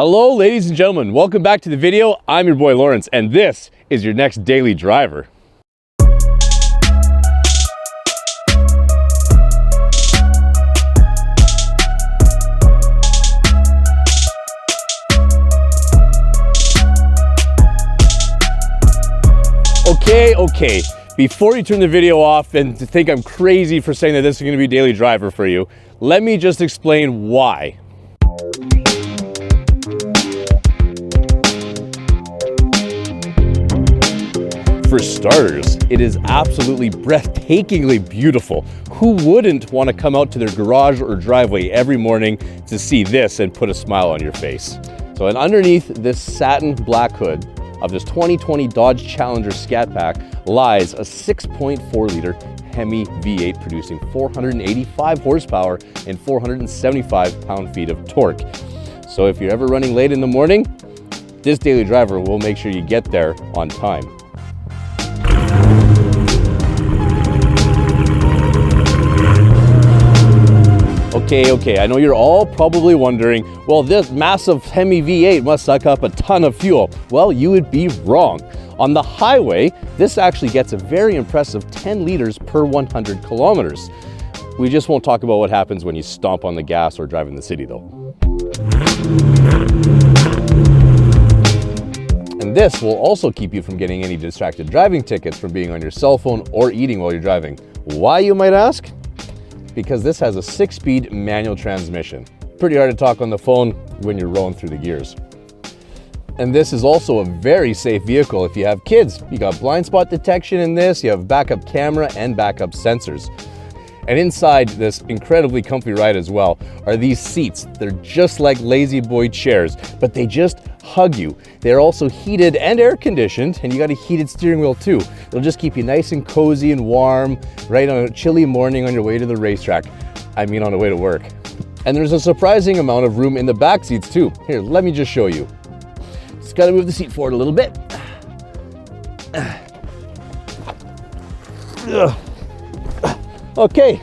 Hello, ladies and gentlemen. Welcome back to the video. I'm your boy Lawrence, and this is your next daily driver. Okay. Before you turn the video off and to think I'm crazy for saying that this is going to be a daily driver for you, let me just explain why. For starters, it is absolutely breathtakingly beautiful. Who wouldn't want to come out to their garage or driveway every morning to see this and put a smile on your face? So, and underneath this satin black hood of this 2020 Dodge Challenger Scat Pack lies a 6.4 liter Hemi V8 producing 485 horsepower and 475 pound-feet of torque. So if you're ever running late in the morning, this daily driver will make sure you get there on time. Okay, I know you're all probably wondering, well, this massive Hemi V8 must suck up a ton of fuel. Well, you would be wrong. On the highway, this actually gets a very impressive 10 liters per 100 kilometers. We just won't talk about what happens when you stomp on the gas or drive in the city though. And this will also keep you from getting any distracted driving tickets from being on your cell phone or eating while you're driving. Why, you might ask? Because this has a 6-speed manual transmission. Pretty hard to talk on the phone when you're rolling through the gears. And this is also a very safe vehicle if you have kids. You got blind spot detection in this, you have backup camera and backup sensors. And inside this incredibly comfy ride as well are these seats. They're just like lazy boy chairs, but they just hug you. They're also heated and air conditioned, and you got a heated steering wheel too. It'll just keep you nice and cozy and warm right on a chilly morning on your way to the racetrack. I mean, on the way to work. And there's a surprising amount of room in the back seats too. Here, let me just show you. Just gotta move the seat forward a little bit. Okay,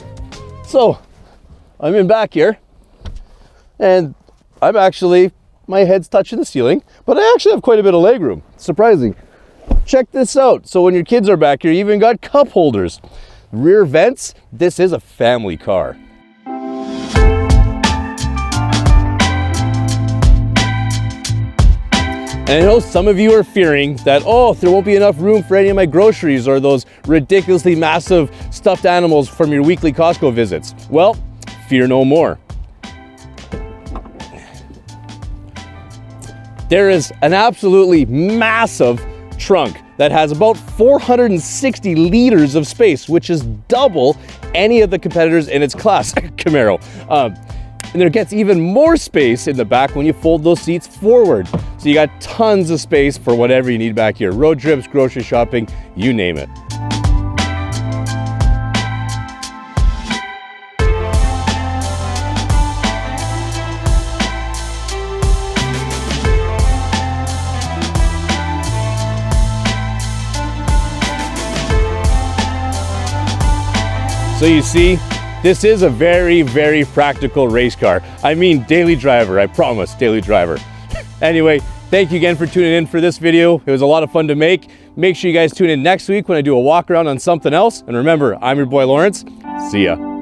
so I'm in back here, and my head's touching the ceiling, but I actually have quite a bit of leg room. Surprising. Check this out. So when your kids are back here, you even got cup holders. Rear vents, this is a family car. And I know some of you are fearing that, oh, there won't be enough room for any of my groceries or those ridiculously massive stuffed animals from your weekly Costco visits. Well, fear no more. There is an absolutely massive trunk that has about 460 liters of space, which is double any of the competitors in its class, Camaro. And there gets even more space in the back when you fold those seats forward. So you got tons of space for whatever you need back here. Road trips, grocery shopping, you name it. So you see, this is a very, very practical race car. I mean, daily driver, I promise, daily driver. Anyway, thank you again for tuning in for this video. It was a lot of fun to make. Make sure you guys tune in next week when I do a walk around on something else. And remember, I'm your boy Lawrence. See ya.